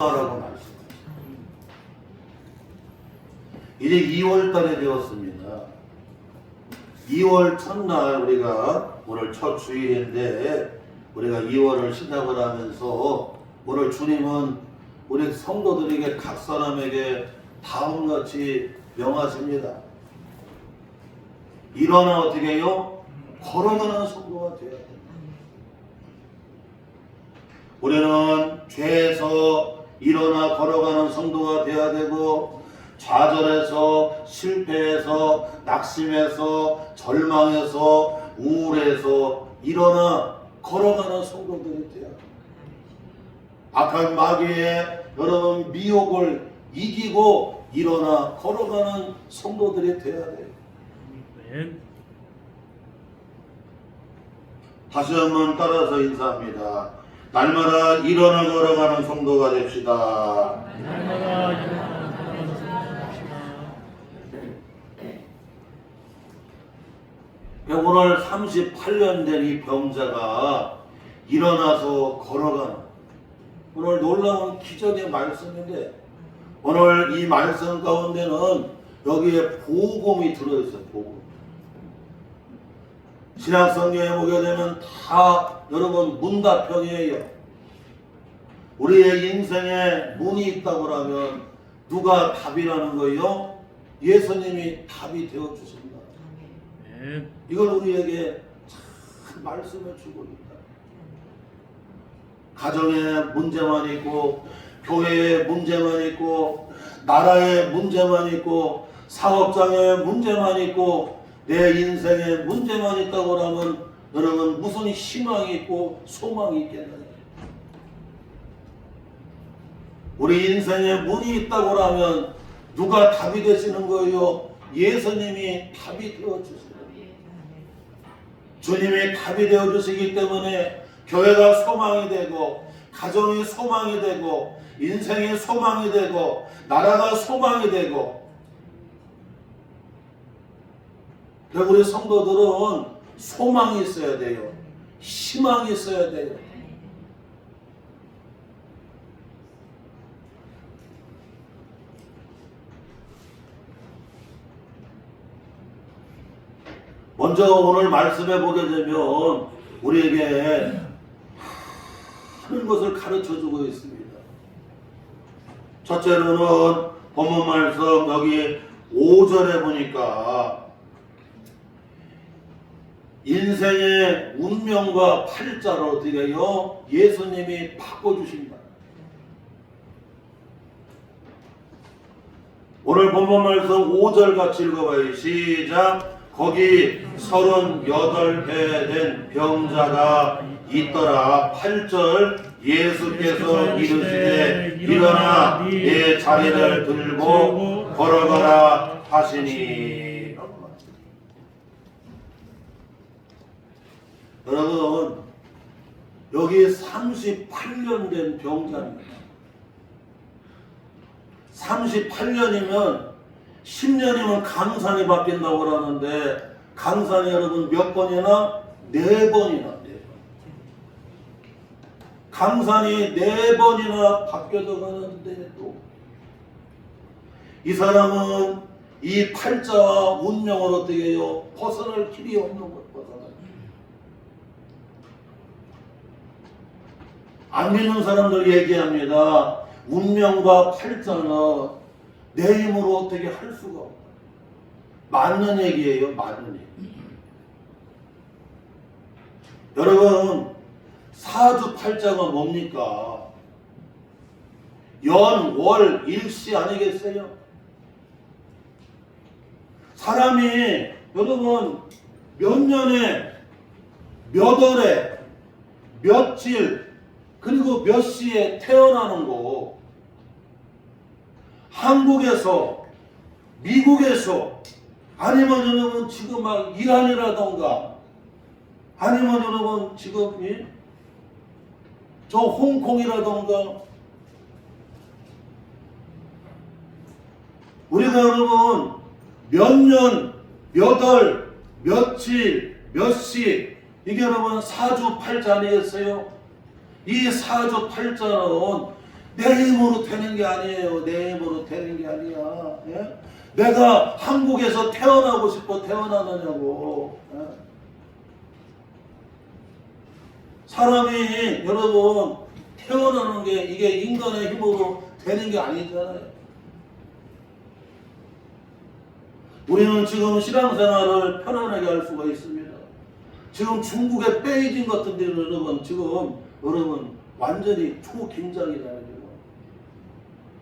라고 말씀합니다. 이제 2월 달에 되었습니다. 2월 첫날 우리가 오늘 첫 주일인데 우리가 2월을 시작을 하면서 오늘 주님은 우리 성도들에게 각 사람에게 다음같이 명하십니다. 일어나 어떻게 해요? 걸어가는 성도가 되어야 됩니다. 우리는 죄에서 일어나 걸어가는 성도가 되어야 되고, 좌절해서 실패해서 낙심해서 절망해서 우울해서 일어나 걸어가는 성도들이 되어야 됩니다. 악한 마귀의 여러분 미혹을 이기고 일어나 걸어가는 성도들이 되어야 돼요. 다시 한번 따라서 인사합니다. 날마다 일어나 걸어가는 성도가 됩시다. 날마다 일어나 걸어가는 성도가 됩시다. 오늘 38년 된 이 병자가 일어나서 걸어가는 오늘 놀라운 기적의 말씀인데, 오늘 이 말씀 가운데는 여기에 복음이 들어있어요. 복음. 신약성경에 보게 되면 다 여러분 문답형이에요. 우리의 인생에 문이 있다고 하면 누가 답이라는 거예요? 예수님이 답이 되어주십니다. 이걸 우리에게 참 말씀해 주고 있다. 가정에 문제만 있고, 교회에 문제만 있고, 나라에 문제만 있고, 사업장에 문제만 있고, 내 인생에 문제만 있다고 하면 여러분 무슨 희망이 있고 소망이 있겠느냐. 우리 인생에 문이 있다고 하면 누가 답이 되시는 거예요? 예수님이 답이 되어주시는 거예요. 주님이 답이 되어주시기 때문에 교회가 소망이 되고, 가정이 소망이 되고, 인생이 소망이 되고, 나라가 소망이 되고. 우리 성도들은 소망이 있어야 돼요. 희망이 있어야 돼요. 먼저 오늘 말씀해 보게 되면 우리에게 하는 것을 가르쳐 주고 있습니다. 첫째로는 본문 말씀 여기 5절에 보니까 인생의 운명과 팔자를 어떻게 해요? 예수님이 바꿔주십니다. 오늘 본문 말씀 5절 같이 읽어봐요. 시작. 거기 38배 된 병자가 있더라. 8절. 예수께서 이르시되 일어나 내 자리를 들고 걸어가라 하시니. 여러분, 여기 38년 된 병자입니다. 38년이면 10년이면 강산이 바뀐다고 그러는데, 강산이 여러분 몇 번이나? 4번이나. 강산이 4번이나 바뀌어져 가는데도 이 사람은 이 팔자와 운명을 어떻게 해요? 벗어날 길이 없는 것. 안 믿는 사람들 얘기합니다. 운명과 팔자는 내 힘으로 어떻게 할 수가 없다. 맞는 얘기예요. 맞는 얘기. 여러분, 사주팔자가 뭡니까? 연, 월, 일시 아니겠어요? 사람이 여러분 몇 년에, 몇 월에, 며칠, 그리고 몇 시에 태어나는 거, 한국에서, 미국에서, 아니면 여러분 지금 막 이란이라던가, 아니면 여러분 지금 저 홍콩이라던가, 우리가 여러분 몇 년, 몇 월, 며칠, 몇 시, 이게 여러분 사주팔자 아니겠어요? 이 사주팔자는 내 힘으로 되는 게 아니에요. 내 힘으로 되는 게 아니야. 예? 내가 한국에서 태어나고 싶어 태어나느냐고. 예? 사람이 여러분 태어나는 게 이게 인간의 힘으로 되는 게 아니잖아요. 우리는 지금 신앙생활을 편안하게 할 수가 있습니다. 지금 중국의 베이징 같은 데는 여러분 여러분 완전히 초긴장이잖아요.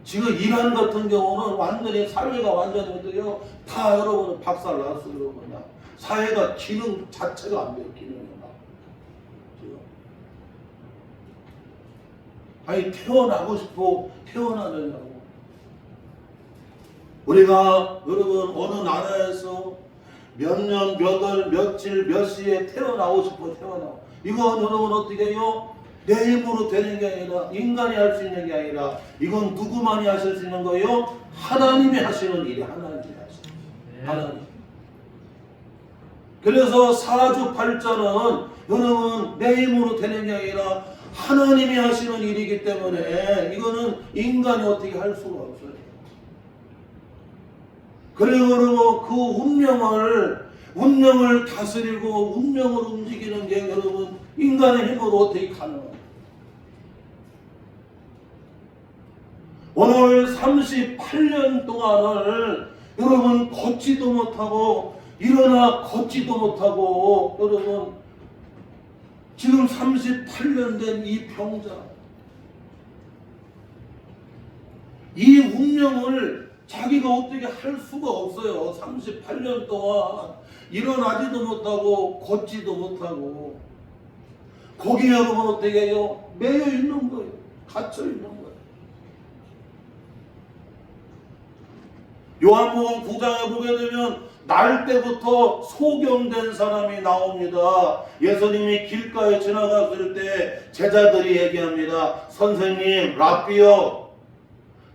지금 이란 같은 경우는 완전히 사회가 완전히 어때요? 다 여러분 박살 났어요. 여러분. 사회가 기능 자체가 안 돼요. 기능이 막. 지금. 아니 태어나고 싶어 태어나느냐고. 우리가 여러분 어느 나라에서 몇 년, 몇 월, 며칠, 몇 시에 태어나고 싶어 태어나고. 이건 여러분 어떻게 해요? 내 힘으로 되는 게 아니라 인간이 할 수 있는 게 아니라 이건 누구만이 하실 수 있는 거예요? 하나님이 하시는 일이 하나님이 하시는 거예요. 하나님. 그래서 사주팔자는 여러분 내 힘으로 되는 게 아니라 하나님이 하시는 일이기 때문에 이거는 인간이 어떻게 할 수가 없어요. 그리고 여러분 그 운명을 다스리고 운명을 움직이는 게 여러분 인간의 힘으로 어떻게 가능해요? 오늘 38년 동안을 여러분 걷지도 못하고 일어나 걷지도 못하고 여러분 지금 38년 된 이 병자 이 운명을 자기가 어떻게 할 수가 없어요. 38년 동안 일어나지도 못하고 걷지도 못하고 거기에 여러분 어떻게 해요? 매여 있는 거예요. 갇혀 있는 거예요. 요한복음 9장에 보게 되면 날 때부터 소경된 사람이 나옵니다. 예수님이 길가에 지나갔을 때 제자들이 얘기합니다. 선생님, 랍비요,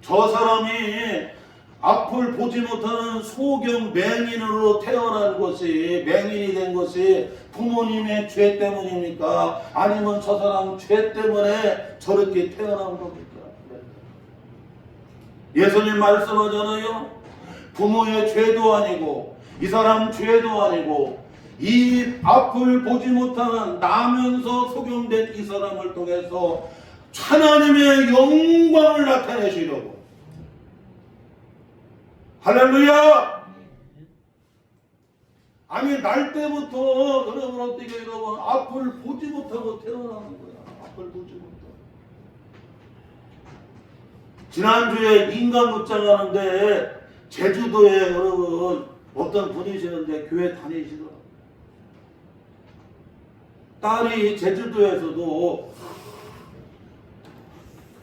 저 사람이 앞을 보지 못하는 소경 맹인으로 태어난 것이 맹인이 된 것이 부모님의 죄 때문입니까? 아니면 저 사람 죄 때문에 저렇게 태어난 겁니까? 예수님 말씀하잖아요. 부모의 죄도 아니고 이 사람 죄도 아니고 이 앞을 보지 못하는 나면서 소경된 이 사람을 통해서 하나님의 영광을 나타내시려고. 할렐루야! 아니 날 때부터 여러분 어떻게 여러분 앞을 보지 못하고 태어나는 거야. 앞을 보지 못하고. 지난주에 인간 묻장하는데 제주도에 여러분 어떤 분이시는데 교회 다니시더라고요. 딸이 제주도에서도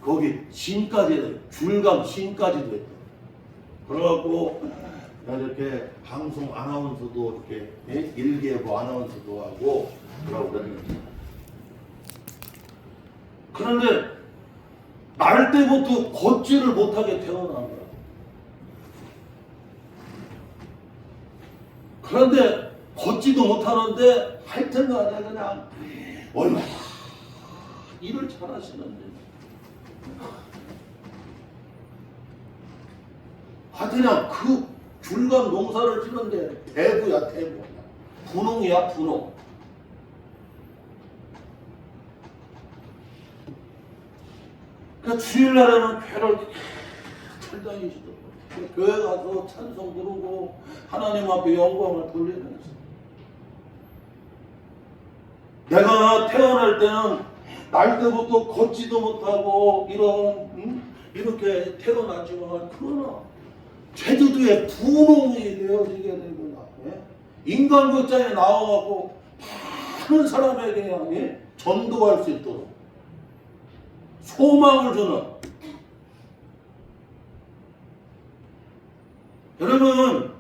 거기 신까지 줄감 신까지도 했다. 그래갖고 이렇게 방송 아나운서도 이렇게 일기예보 아나운서도 하고 그러고 그랬는데 그런데 날 때부터 걷지를 못하게 태어난 거야. 그런데 걷지도 못하는데 하여튼간에 그냥 얼마나 일을 잘하시는데 하여튼 그 귤감 농사를 지는데 대부야 대부 분홍이야 분홍. 그러니까 주일날에는 교회를 잘 다니시더라고요. 교회 가서 찬송 부르고 하나님 앞에 영광을 돌리면서 내가 태어날 때는 날 때부터 걷지도 못하고 이렇게 태어났지만 그러나 제주도에 분홍이 되어지게 되구나. 예? 인간극장에 나와갖고 많은 사람에게 전도할 수 있도록 소망을 주는. 여러분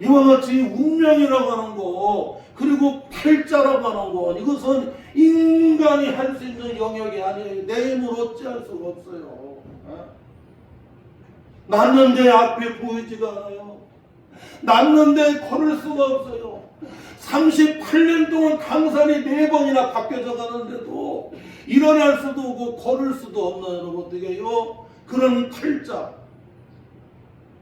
이와 같이 운명이라고 하는 거 그리고 팔자라고 하는 거 이것은 인간이 할 수 있는 영역이 아니에요. 내 힘으로 어찌할 수가 없어요. 났는데 앞에 보이지가 않아요. 났는데 걸을 수가 없어요. 38년 동안 강산이 4번이나 바뀌어져 가는데도 일어날 수도 없고 걸을 수도 없는 여러분 어떻게요? 그런 팔자,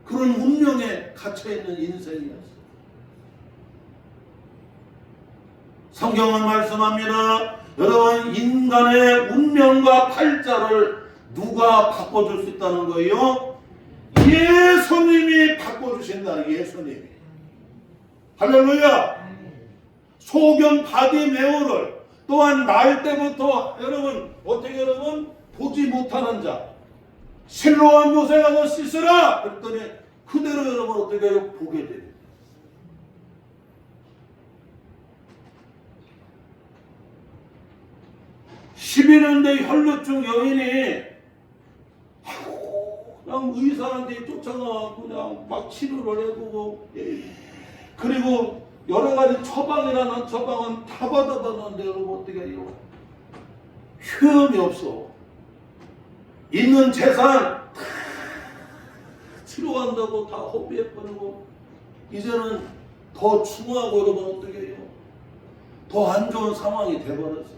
그런 운명에 갇혀있는 인생이었어요. 성경은 말씀합니다. 여러분, 인간의 운명과 팔자를 누가 바꿔줄 수 있다는 거예요? 예수님이 바꿔주신다. 예수님이. 할렐루야. 소경 바디메오를 또한 날 때부터 여러분 어떻게 여러분 보지 못하는 자 실로암 못에 가서 씻으라 그랬더니 그대로 여러분 어떻게 해요? 보게 돼요. (12년대) 혈루증 여인이 그냥 의사한테 쫓아가 그냥 막 치료를 해보고 그리고 여러 가지 처방이나 난 처방은 다 받아봤는데 여러분 어떻게 해요? 효험이 없어. 있는 재산 다 치료한다고 다 허비해버리고 이제는 더 중요하고 여러분 어떻게 해요? 더 안 좋은 상황이 돼버렸어요.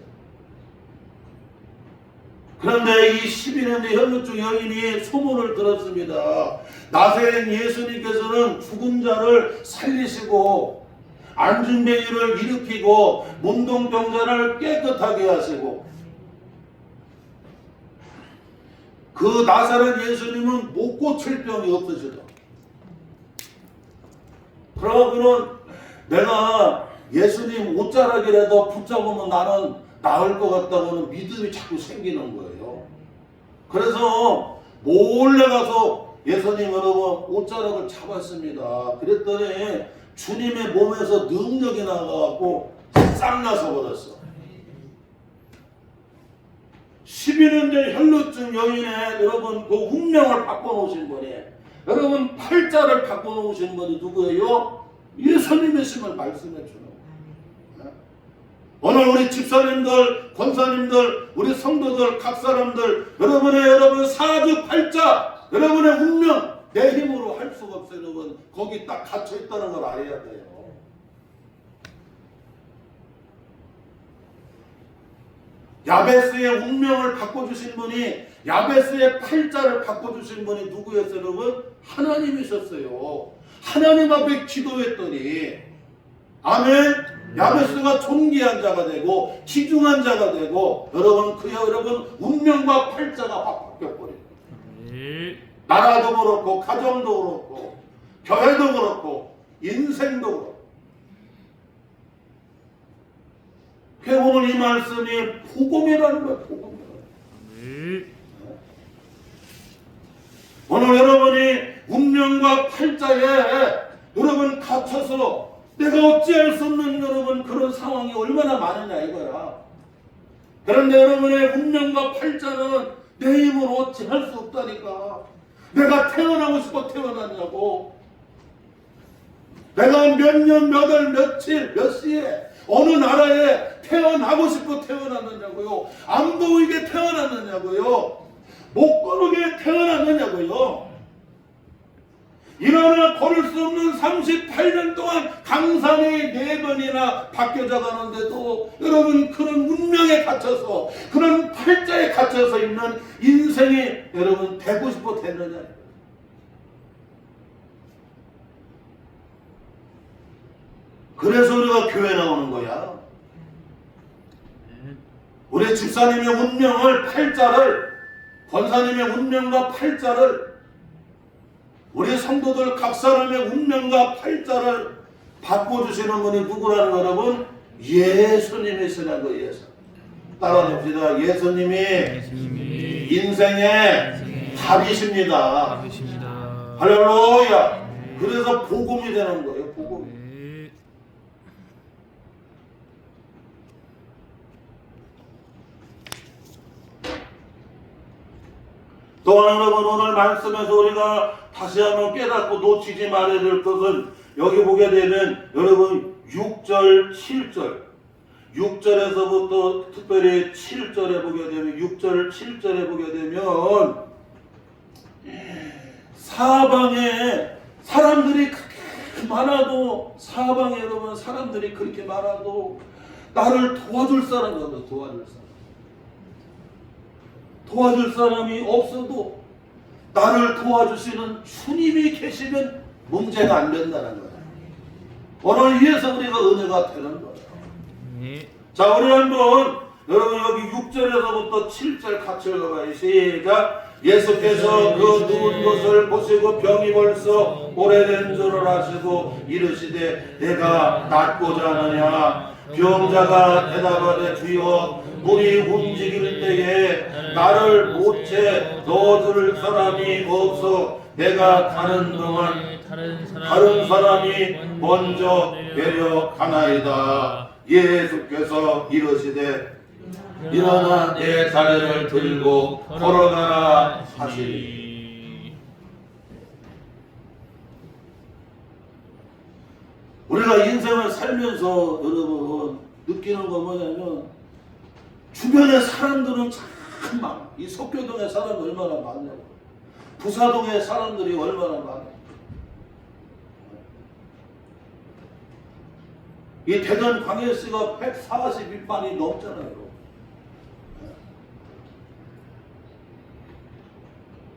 그런데 이 12년대 혈루증 여인이 소문을 들었습니다. 나사렛 예수님께서는 죽은 자를 살리시고 안진뱅이를 일으키고 문둥병자를 깨끗하게 하시고 그 나사렛 예수님은 못 고칠 병이 없으시다. 그러고는 내가 예수님 옷자락이라도 붙잡으면 나는 나을 것 같다고는 믿음이 자꾸 생기는 거예요. 그래서 몰래 가서 예수님 여러분 옷자락을 잡았습니다. 그랬더니 주님의 몸에서 능력이 나가고 싹 나서 버렸어. 12년째 혈루증 여인의 여러분 그 운명을 바꿔놓으신 분이 여러분 팔자를 바꿔놓으신 분이 누구예요? 예수님이심을 말씀해 주는 거예요. 오늘 우리 집사님들, 권사님들, 우리 성도들, 각 사람들 여러분 사주팔자 여러분의 운명 내 힘으로 할 수가 없어요. 여러분 거기 딱 갇혀 있다는 걸 알아야 돼요. 야베스의 운명을 바꿔주신 분이 야베스의 팔자를 바꿔주신 분이 누구였어요? 여러분 하나님이셨어요. 하나님 앞에 기도했더니 아멘. 야베스가 존귀한 자가 되고 지중한 자가 되고 여러분 운명과 팔자가 확 바뀌어버려요. 나라도 그렇고 가정도 그렇고 교회도 그렇고 인생도 그렇고. 오늘 이 말씀이 복음이라는 거예요. 복음이라는 거예요. 오늘 여러분이 운명과 팔자에 여러분 갇혀서 내가 어찌할 수 없는 여러분 그런 상황이 얼마나 많으냐 이거야. 그런데 여러분의 운명과 팔자는 내 힘으로 어찌할 수 없다니까. 내가 태어나고 싶어 태어났냐고. 내가 몇 년, 몇 월, 며칠, 몇 시에 어느 나라에 태어나고 싶어 태어났느냐고요. 안 보이게 태어났느냐고요. 못 걸으게 태어났느냐고요. 일어나 걸을 수 없는 38년 동안 강산이 4번이나 바뀌어져 가는데도 여러분 그런 운명에 갇혀서 그런 팔자에 갇혀서 있는 인생이 여러분 되고 싶어 됐느냐. 그래서 우리가 교회 나오는 거야. 우리 집사님의 운명을 팔자를 권사님의 운명과 팔자를 우리 성도들 각 사람의 운명과 팔자를 바꿔주시는 분이 누구라는 거 여러분? 예수님이시라는 거. 예수. 따라합시다. 예수님이 인생의 답이십니다. 할렐루야. 그래서 복음이 되는 거예요. 복음. 또한 여러분 오늘 말씀에서 우리가 다시 한번 깨닫고 놓치지 말아야 될 것은 여기 보게 되면 여러분 6절, 7절 6절에서부터 특별히 7절에 보게 되면 6절, 7절에 보게 되면 사방에 사람들이 그렇게 많아도 사방에 여러분 사람들이 그렇게 많아도 나를 도와줄 사람이 없어. 도와줄 사람. 도와줄 사람이 없어도 나를 도와주시는 주님이 계시면 문제가 안 된다는 거야. 오늘 위해서 우리가 은혜가 되는 거야. 자, 우리 한번 여러분 여기 6절에서부터 7절 같이 읽어봐요. 시작. 예수께서 그 누운 것을 보시고 병이 벌써 오래된 줄을 아시고 이르시되 내가 낫고자 하느냐. 병자가 대답하되 주여 물이 움직일 때에 나를 못채 넣어줄 사람이 없어 내가 가는 동안 다른 사람이 먼저 내려가나이다. 예수께서 이르시되 일어나 내 다리를 들고 걸어가라 하시니. 우리가 인생을 살면서 여러분 느끼는 거 뭐냐면 주변의 사람들은 참 많아. 이 석교동의 사람이 얼마나 많냐고. 부사동의 사람들이 얼마나 많아. 이 대전 광역시가 142만이 넘잖아요.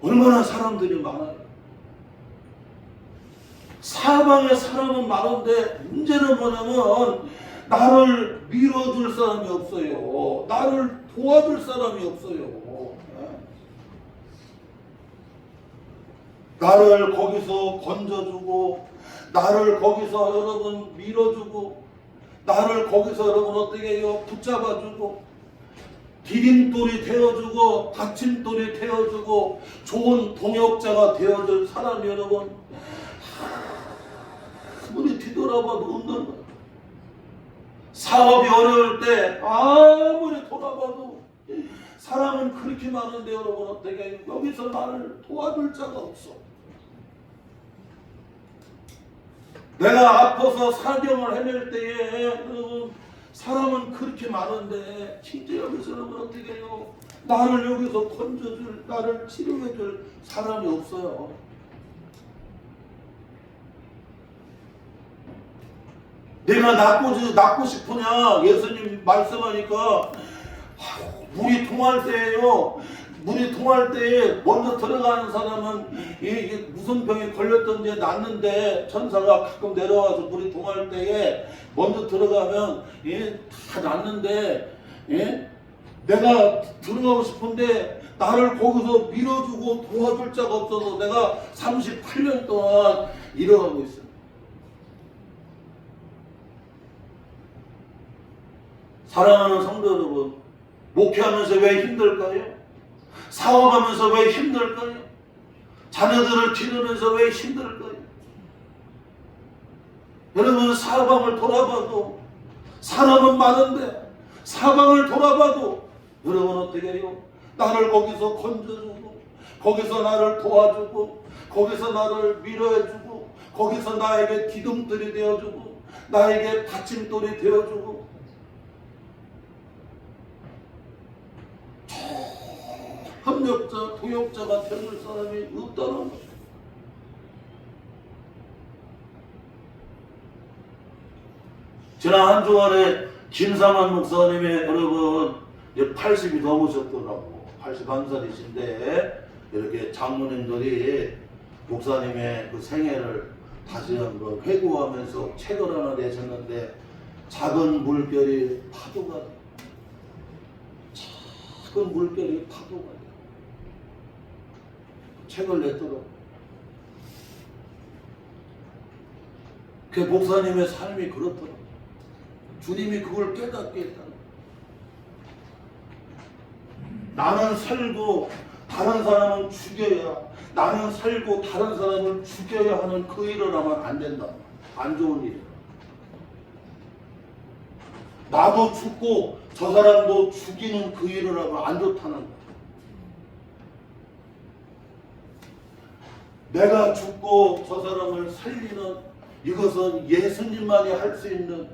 얼마나 사람들이 많아요. 사방에 사람은 많은데 문제는 뭐냐면 나를 밀어줄 사람이 없어요. 나를 도와줄 사람이 없어요. 나를 거기서 건져주고 나를 거기서 여러분 밀어주고 나를 거기서 여러분 어떻게 해요? 붙잡아주고 디딤돌이 되어주고 받침돌이 되어주고 좋은 동역자가 되어줄 사람이 여러분 아무리 뒤돌아봐도 없는 거야. 사업이 어려울 때 아무리 돌아봐도 사람은 그렇게 많은데 여러분 어떻게 해요? 여기서 나를 도와줄 자가 없어. 내가 아파서 사병을 해낼 때에 여러분 사람은 그렇게 많은데 진짜 여기서 여러분 어떻게 해요? 나를 여기서 건져줄, 나를 치료해줄 사람이 없어요. 내가 낫고 싶으냐? 예수님 말씀하니까 물이 통할 때예요. 물이 통할 때에 먼저 들어가는 사람은 이게 무슨 병에 걸렸던지 낫는데 천사가 가끔 내려와서 물이 통할 때에 먼저 들어가면 다 낫는데 내가 들어가고 싶은데 나를 거기서 밀어주고 도와줄 자가 없어서 내가 38년 동안 잃어가고 있어요. 사랑하는 성도 여러분, 목회하면서 왜 힘들까요? 사업하면서 왜 힘들까요? 자녀들을 기르면서 왜 힘들까요? 여러분 사방을 돌아봐도 사람은 많은데 사방을 돌아봐도 여러분 어떻게 해요? 나를 거기서 건져주고 거기서 나를 도와주고 거기서 나를 밀어주고 거기서 나에게 기둥들이 되어주고 나에게 받침돌이 되어주고 협력자, 동역자가 되어줄 사람이 없다는 거죠. 지난 한 주간에 김상환 목사님의 여러분 80이 넘으셨더라고. 81살이신데 이렇게 장로님들이 목사님의 그 생애를 다시 한번 회고하면서 책을 하나 내셨는데 작은 물결이 파도가 돼. 작은 물결이 파도가 돼. 책을 냈더라고. 그 목사님의 삶이 그렇더라고. 주님이 그걸 깨닫게 했다는. 나는 살고 다른 사람은 죽여야, 나는 살고 다른 사람을 죽여야 하는 그 일을 하면 안 된다. 안 좋은 일이야. 나도 죽고 저 사람도 죽이는 그 일을 하면 안 좋다는 거야. 내가 죽고 저 사람을 살리는 이것은 예수님만이 할 수 있는,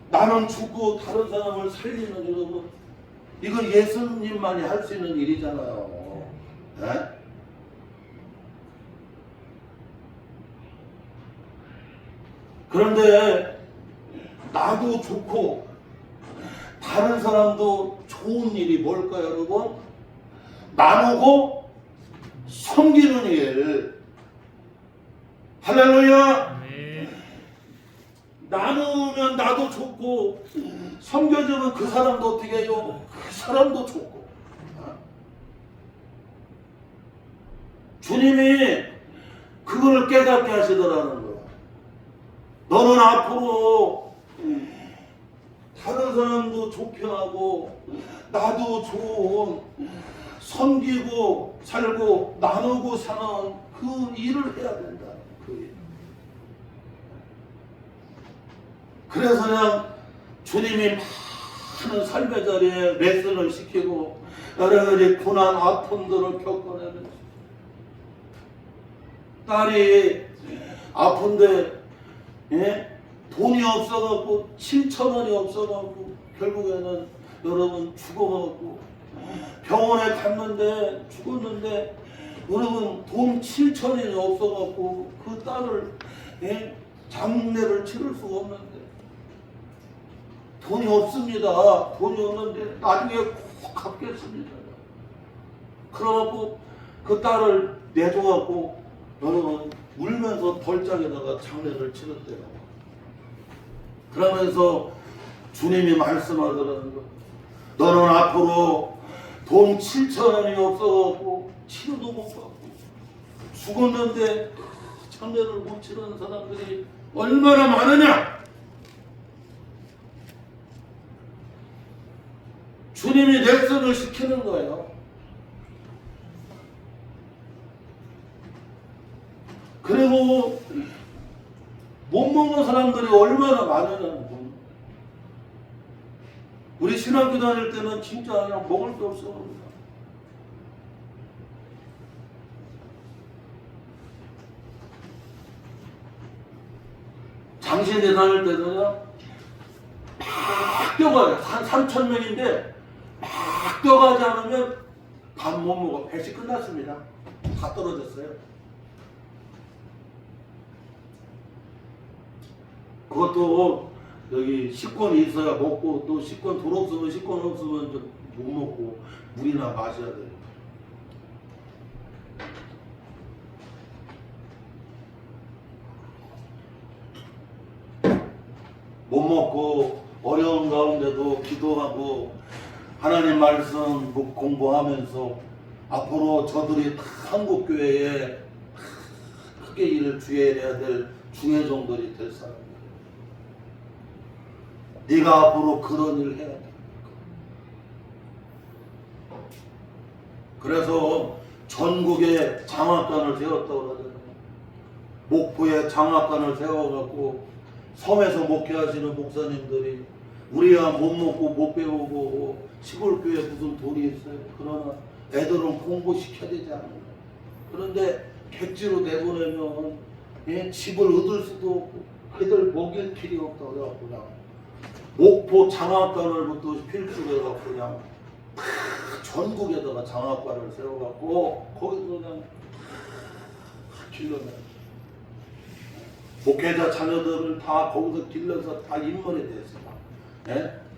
나는 죽고 다른 사람을 살리는 여러분, 이건 예수님만이 할 수 있는 일이잖아요. 네? 그런데 나도 좋고 다른 사람도 좋은 일이 뭘까요, 여러분? 나누고 섬기는 일. 할렐루야. 아멘. 나누면 나도 좋고 섬겨주면 그 사람도 어떻게 해요? 그 사람도 좋고. 주님이 그걸 깨닫게 하시더라는 거야. 너는 앞으로 다른 사람도 좋게 하고 나도 좋은 섬기고 살고 나누고 사는 그 일을 해야 된다. 그 일. 그래서 그냥 주님이 많은 삶의 자리에 레슨을 시키고 여러 가지 고난 아픔들을 겪어내는 딸이 아픈데 돈이 없어갖고 7,000원이 없어갖고 결국에는 여러분 죽어갖고 병원에 갔는데 죽었는데 여러분 돈 7,000원이 없어갖고 그 딸을 장례를 치를 수가 없는데 돈이 없습니다. 돈이 없는데 나중에 꼭 갚겠습니다. 그래갖고 그 딸을 내줘갖고 여러분 울면서 덜장에다가 장례를 치렀대요. 그러면서 주님이 말씀하더라는 거. 너는 앞으로 돈 7,000원이 없어갖고 치료도 못 받고 죽었는데 장례를 못 치르는 사람들이 얼마나 많으냐? 주님이 레슨을 시키는 거예요. 그리고 못 먹는 사람들이 얼마나 많으냐는 거. 우리 신학교 다닐 때는 진짜 그냥 먹을 게 없어. 장신대 다닐 때는요, 막 뛰어가요. 한 3,000명인데 막 뛰어가지 않으면 밥 못 먹어. 배식 끝났습니다. 다 떨어졌어요. 그것도 여기 식권이 있어야 먹고 또 식권 돈 없으면 식권 없으면 좀 못 먹고 물이나 마셔야 돼요. 못 먹고 어려운 가운데도 기도하고 하나님 말씀 공부하면서 앞으로 저들이 다 한국교회에 크게 일을 주의해야 될 중회종들이 될 사람이에요. 네가 앞으로 그런 일을 해야 돼. 그래서 전국에 장학관을 세웠다고 하잖아요. 목포에 장학관을 세워갖고 섬에서 목회하시는 목사님들이 우리야 못 먹고 못 배우고 시골교회 무슨 돈이 있어요. 그러나 애들은 공부시켜야 되지 않나요? 그런데 객지로 내보내면 집을 얻을 수도 없고 애들 먹일 길이 없다고 그래갖고 그냥 목포 장학관을부터 필수해갖고 그냥 전국에다가 장학관을 세워갖고 거기서 그냥 길러내. 목회자 자녀들을 다 거기서 길러서 다 인물이 됐습니다.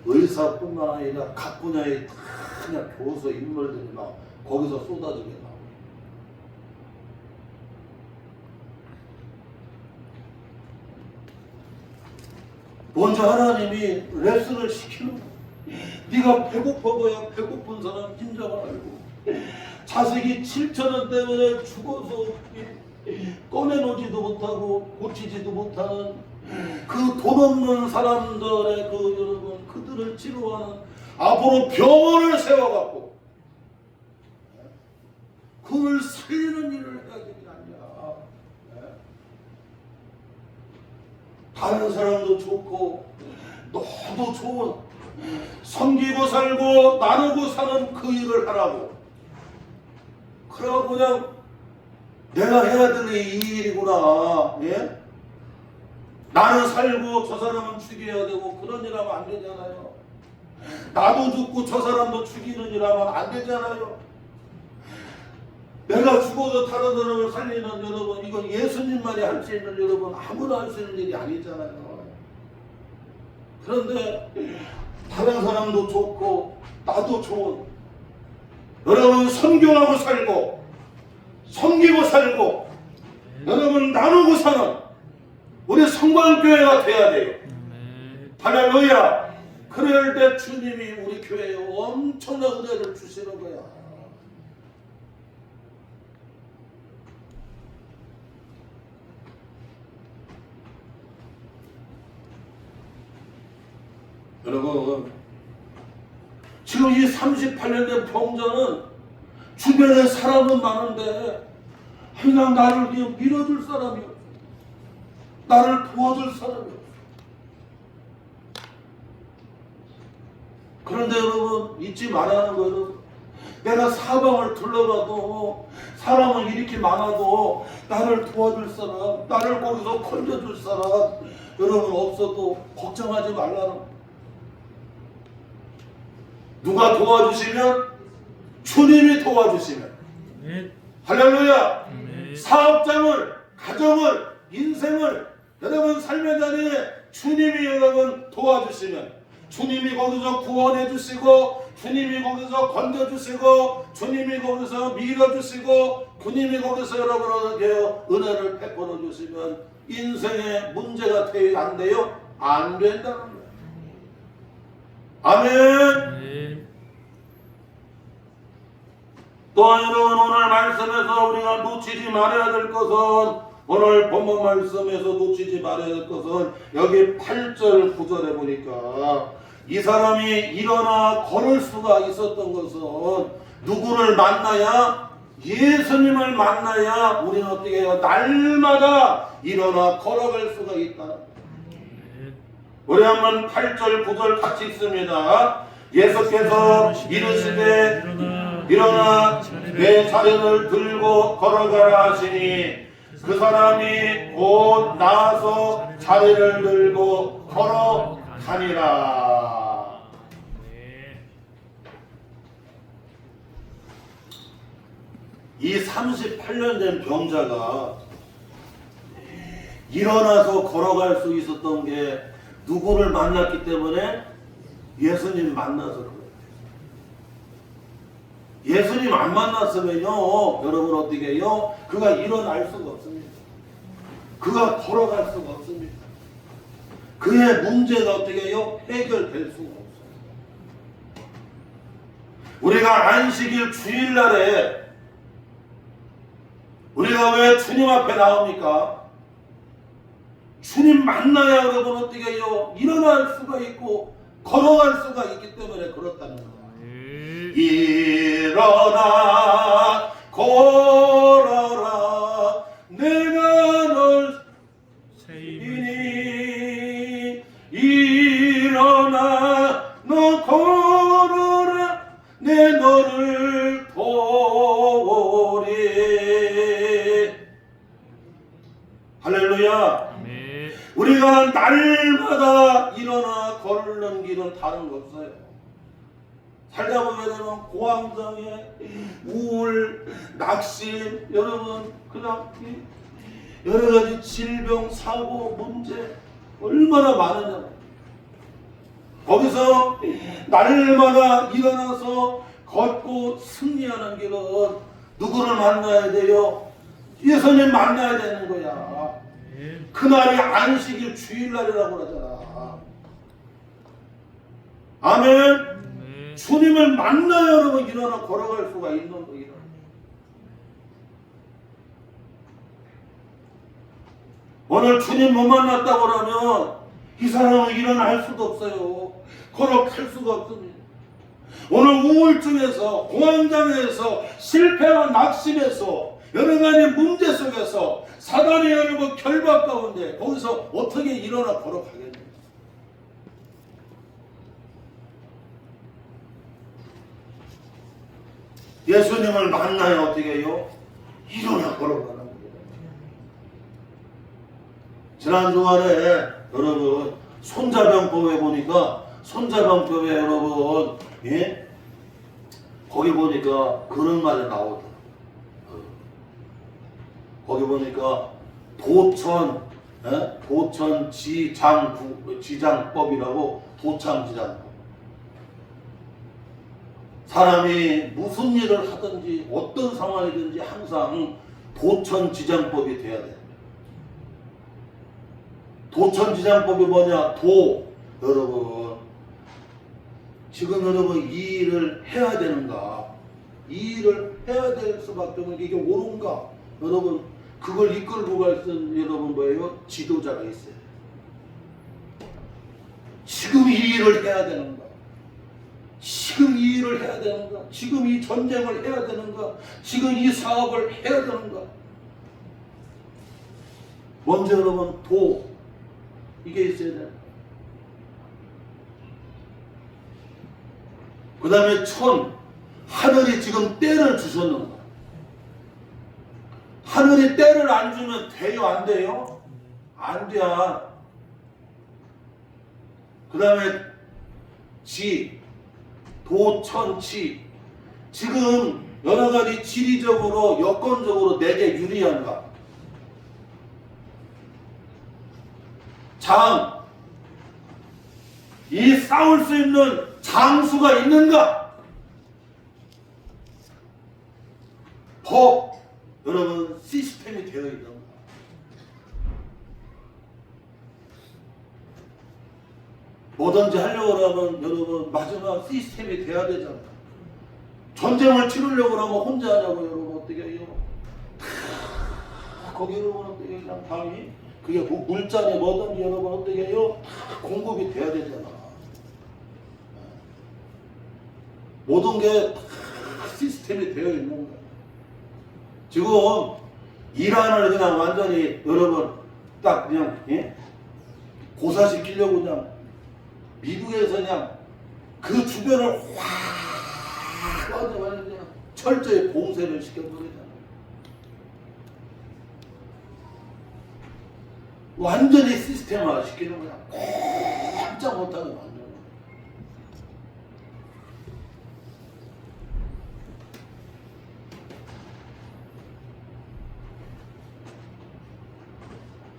의사뿐만 아니라 각 분야에 다 그냥 교수 인물들이 막 거기서 쏟아지게 나와요. 먼저 하나님이 레슨을 시키는 거예요. 네가 배고파봐야 배고픈 사람 힘장을 알고 자식이 7,000원 때문에 죽어서 꺼내놓지도 못하고 고치지도 못하는 그 돈 없는 사람들의 그 여러분 그들을 치료하는 앞으로 병원을 세워갖고 그걸 살리는 일을 해야 되지 않냐. 다른 사람도 좋고 너도 좋은 섬기고 살고 나누고 사는 그 일을 하라고. 그러고 그냥 내가 해야 되는 이 일이구나. 나는 살고 저 사람은 죽여야 되고 그런 일 하면 안 되잖아요. 나도 죽고 저 사람도 죽이는 일 하면 안 되잖아요. 내가 죽어서 다른 사람을 살리는 여러분, 이건 예수님만이 할 수 있는 여러분, 아무나 할 수 있는 일이 아니잖아요. 그런데 다른 사람도 좋고 나도 좋은 여러분 선교하고 살고 섬기고 살고 여러분 나누고 사는 우리 성광교회가 돼야 돼요. 할렐루야. 그럴 때 주님이 우리 교회에 엄청난 은혜를 주시는 거야. 여러분 지금 이 38년 된 병자는 주변에 사람은 많은데 그냥 나를 그냥 밀어줄 사람이 없어. 나를 도와줄 사람이 없어. 그런데 여러분 잊지 말아야 하는 거는 내가 사방을 둘러봐도 사람은 이렇게 많아도 나를 도와줄 사람, 나를 거기서 건져줄 사람 여러분 없어도 걱정하지 말라는 거예요. 누가 도와주시면 주님이 도와주시면 할렐루야. 사업장을 가정을 인생을 여러분 삶의 자리에 주님이 여러분 도와주시면 주님이 거기서 구원해 주시고 주님이 거기서 건져 주시고 주님이 거기서 밀어 주시고 주님이 거기서 여러분에게 은혜를 베풀어 주시면 인생의 문제가 돼야 안 돼요? 안 된다는 거예요. 아멘. 또한 여러분 오늘 말씀에서 우리가 놓치지 말아야 될 것은 오늘 본문 말씀에서 놓치지 말아야 될 것은 여기 8절 9절에 보니까 이 사람이 일어나 걸을 수가 있었던 것은 누구를 만나야 예수님을 만나야 우리는 어떻게 해요? 날마다 일어나 걸어갈 수가 있다. 우리 한번 8절 9절 같이 읽습니다. 예수께서 이르시되 일어나 내 자리를 들고 걸어가라 하시니 그 사람이 곧 나아서 자리를 들고 걸어가니라. 이 38년 된 병자가 일어나서 걸어갈 수 있었던 게 누구를 만났기 때문에 예수님 만나서 그래요. 예수님 안 만났으면요 여러분 어떻게 해요? 그가 일어날 수가 없습니다. 그가 걸어갈 수가 없습니다. 그의 문제가 어떻게 해요? 해결될 수가 없어요. 우리가 안식일 주일날에 우리가 왜 주님 앞에 나옵니까? 주님 만나야 여러분 어떻게 해요? 일어날 수가 있고 걸어갈 수가 있기 때문에 그렇다는 거예요. 일어나 걸어라 내가 널 세이니 일어나 너 걸어라 내 너를 도우리. 할렐루야. 우리가 날마다 일어나 걸는 길은 다른 거 없어요. 살다 보게 되면 공황장애, 우울, 낙심, 여러분 그냥 여러 가지 질병, 사고, 문제 얼마나 많으냐. 거기서 날마다 일어나서 걷고 승리하는 길은 누구를 만나야 돼요? 예수님 만나야 되는 거야. 그날이 안식일 주일날이라고 그러잖아. 아멘. 주님을 만나야 여러분 일어나 걸어갈 수가 있는 거예요. 오늘 주님 못 만났다고 그러면 이 사람은 일어날 수도 없어요. 걸어갈 수가 없습니다. 오늘 우울증에서 공황장애에서 실패와 낙심에서 여러 가지 문제 속에서 사단의 여러분 결박 가운데 거기서 어떻게 일어나 걸어가겠냐. 예수님을 만나야 어떻게 해요? 일어나 걸어가는 거예요. 지난 주간에 여러분 손자병법에 보니까 손자병법에 여러분 예? 거기 보니까 그런 말이 나오더라고요. 거기 보니까 도천 지장법이라고 도창지장법. 사람이 무슨 일을 하든지 어떤 상황이든지 항상 도천지장법이 돼야 돼. 도천지장법이 뭐냐? 여러분 지금 여러분 이 일을 해야 되는가? 이 일을 해야 될 수밖에 없는 게 이게 옳은가? 여러분 그걸 이끌고 갈 수 있는 여러분 뭐예요? 지도자가 있어요. 지금 이 일을 해야 되는가? 지금 이 일을 해야 되는가? 지금 이 전쟁을 해야 되는가? 지금 이 사업을 해야 되는가? 먼저 여러분 이게 있어야 돼. 그 다음에 하늘이 지금 때를 주셨는가? 하늘이 때를 안 주면 돼요? 안 돼요? 안 돼. 그 다음에 도천치. 지금 여러 가지 지리적으로 여건적으로 내게 유리한가? 이 싸울 수 있는 장수가 있는가? 여러분 시스템이 되어 있는가? 뭐든지 하려고 하면 여러분 마지막 시스템이 돼야 되잖아. 전쟁을 치르려고 하면 혼자 하냐고 여러분 어떻게 해요? 거기 여러분 어떻게 그냥 당이 그게 물자니 뭐든지 여러분 어떻게 해요? 공급이 돼야 되잖아. 모든 게 시스템이 되어 있는 거야. 지금 이란을 그냥 완전히 여러분 딱 그냥 고사시키려고 그냥 미국에서 그냥 그 주변을 완전 그냥 철저히 봉쇄를 시켜버리잖아. 완전히 시스템화 시키는 거야. 꼼짝 못하게 만드는 거야.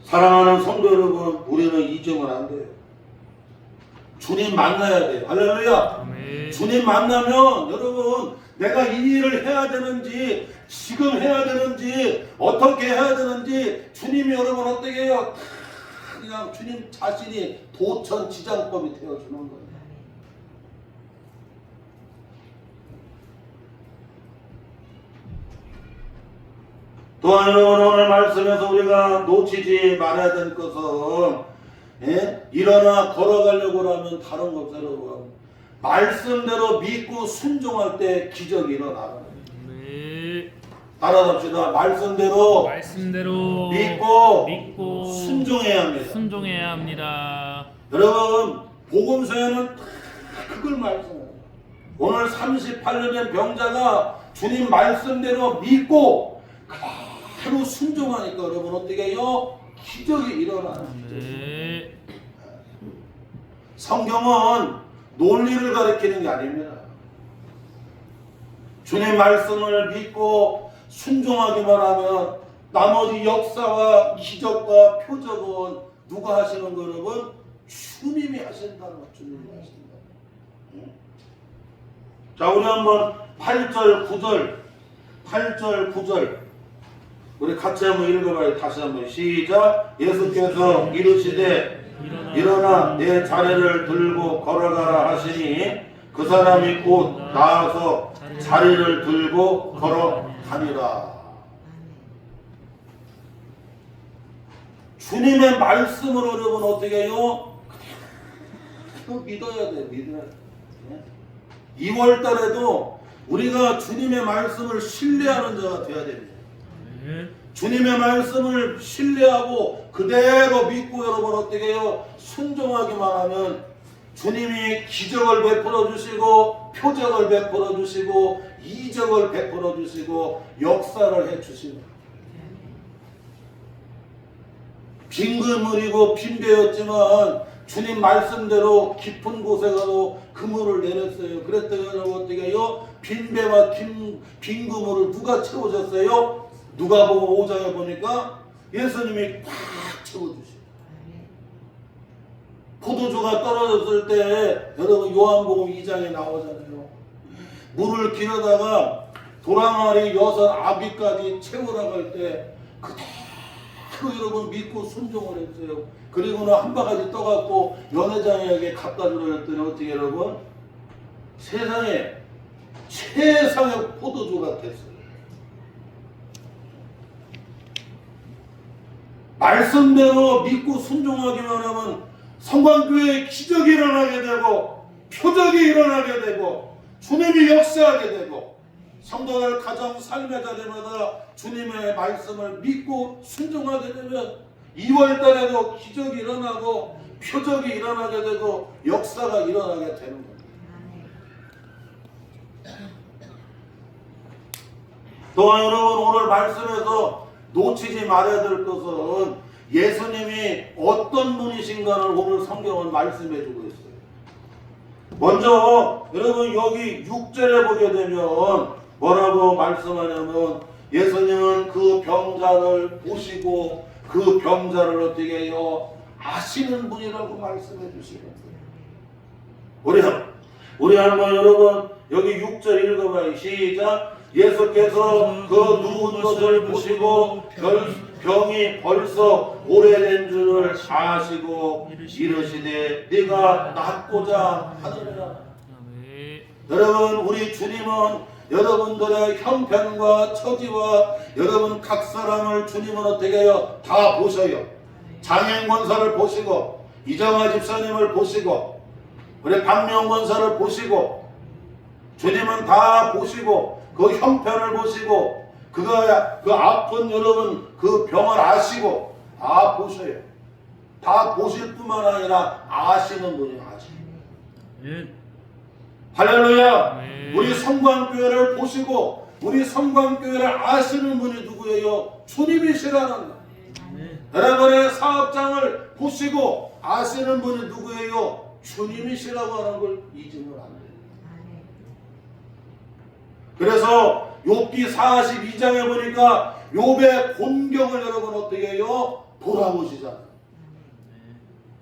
사랑하는 성도 여러분, 우리는 잊으면 안 돼요. 주님 만나야 돼요. 할렐루야. 아멘. 주님 만나면 여러분 내가 이 일을 해야 되는지 지금 해야 되는지 어떻게 해야 되는지 주님이 여러분 어떻게 해요? 그냥 주님 자신이 도천지장법이 되어주는 거예요. 또한 여러분 오늘 말씀에서 우리가 놓치지 말아야 될 것은 일어나 걸어가려고 하면 다른 것 없어요. 여러분 말씀대로 믿고 순종할 때 기적이 일어나는 거예요. 네. 따라합시다. 말씀대로 믿고 순종해야 합니다. 순종해야 합니다. 여러분 복음서에는 그걸 말씀해요. 오늘 38년 된 병자가 주님 말씀대로 믿고 그대로 순종하니까 여러분 어떻게 해요? 기적이 일어나는 거죠. 네. 성경은 논리를 가리키는 게 아닙니다. 주님 말씀을 믿고 순종하기만 하면 나머지 역사와 기적과 표적은 누가 하시는 거 여러분? 주님이 하신다는 거. 주님이 하신다. 자, 우리 한번 8절 9절 우리 같이 한번 읽어봐요. 다시 한번 시작. 예수께서 이르시되 일어나 내 자리를 들고 걸어가라 하시니 그 사람이 곧 나아서 자리를 들고 걸어가니라. 주님의 말씀을 여러분 어떻게 해요? 그냥 믿어야 돼. 믿어야 돼. 2월 달에도 우리가 주님의 말씀을 신뢰하는 자가 되어야 됩니다. 주님의 말씀을 신뢰하고 그대로 믿고 여러분 어떻게 해요? 순종하기만 하면 주님이 기적을 베풀어 주시고 표적을 베풀어 주시고 이적을 베풀어 주시고 역사를 해 주십니다. 빈 그물이고 빈 배였지만 주님 말씀대로 깊은 곳에 가도 그물을 내렸어요. 그랬더니 여러분 어떻게 해요? 빈 배와 빈 그물을 누가 채워줬어요? 누가복음 5장에 보니까 예수님이 꽉 채워주시고 포도주가 떨어졌을 때 여러분 요한복음 2장에 나오잖아요. 물을 길어다가 도랑아리 6 아비까지 채우라고 할 때 그대로 여러분 믿고 순종을 했어요. 그리고는 한 바가지 떠갖고 연회장에게 갖다 주라 했더니 어떻게 여러분? 세상에 최상의 포도주가 됐어요. 말씀대로 믿고 순종하기만 하면 성광교회에 기적이 일어나게 되고 표적이 일어나게 되고 주님이 역사하게 되고 성도들 가정 삶의 자리마다 주님의 말씀을 믿고 순종하게 되면 2월 달에도 기적이 일어나고 표적이 일어나게 되고 역사가 일어나게 되는 겁니다. 또한 여러분 오늘 말씀에서 놓치지 말아야 될 것은 예수님이 어떤 분이신가를 오늘 성경은 말씀해 주고 있어요. 먼저 여러분 여기 6절에 보게 되면 뭐라고 말씀하냐면 예수님은 그 병자를 보시고 그 병자를 어떻게 해요? 아시는 분이라고 말씀해 주시는 거예요. 우리 한번 여러분 여기 6절 읽어봐요. 시작. 예수께서 그 누운 것을 보시고 병이 벌써 오래된 줄을 아시고 이르시되 네가 낫고자 하느니라. 여러분 우리 주님은 여러분들의 형편과 처지와 여러분 각 사람을 주님은 어떻게 해요? 다 보셔요. 장행 권사를 보시고 이정아 집사님을 보시고 우리 박명 권사를 보시고 주님은 다 보시고 그 형편을 보시고 그 아픈 여러분 그 병을 아시고 다 보셔요. 다 보실 뿐만 아니라 아시는 분이 아시는. 할렐루야. 우리 성광교회를 보시고 우리 성광교회를 아시는 분이 누구예요? 주님이시라는 거예요. 여러분의 사업장을 보시고 아시는 분이 누구예요? 주님이시라고 하는 걸 잊으면 안 돼요. 그래서 욥기 42장에 보니까 욥의 곤경을 여러분 어떻게 해요? 돌아보시잖아요.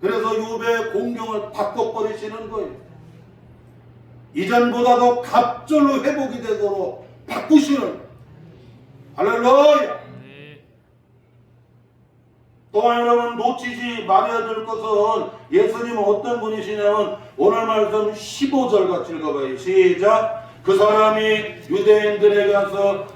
그래서 욥의 곤경을 바꿔버리시는 거예요. 이전보다도 갑절로 회복이 되도록 바꾸시는. 할렐루야. 또한 여러분 놓치지 말아야 될 것은 예수님은 어떤 분이시냐면 오늘 말씀 15절 같이 읽어봐요. 시작. 그 사람이 유대인들에게 가서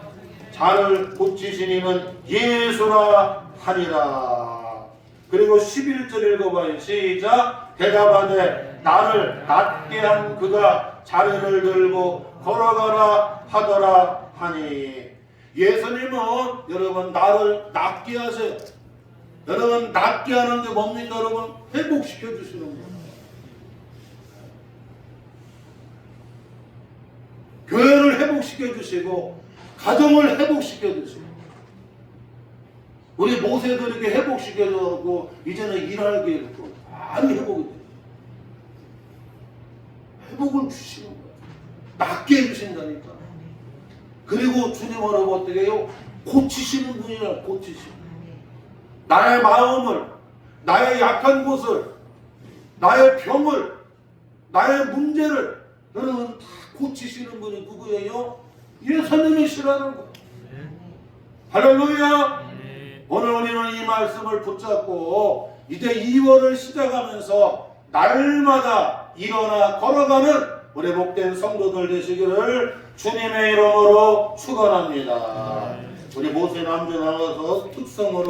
자를 고치신 이는 예수라 하니라. 그리고 11절 읽어봐요. 시작. 대답하되 나를 낫게 한 그가 자리를 들고 걸어가라 하더라 하니. 예수님은 여러분 나를 낫게 하세요. 여러분 낫게 하는 게 뭡니까? 여러분 회복시켜 주시는 거예요. 교회를 회복시켜 주시고 가정을 회복시켜 주시고 우리 모세들에게 회복시켜 주고 이제는 일할 기회도 많이 회복이 돼요. 회복을 주시는 거예요. 낫게 해주신다니까. 그리고 주님은 어떻게 해요? 고치시는 분이라 고치시는. 나의 마음을, 나의 약한 곳을, 나의 병을, 나의 문제를 여러분 다 고치시는 분이 누구예요? 예수님이시라는 거예요. 할렐루야. 오늘 우리는 이 말씀을 붙잡고 이제 2월을 시작하면서 날마다 일어나 걸어가는 우리 복된 성도들 되시기를 주님의 이름으로 축원합니다. 우리 모세 남자 나와서 특성으로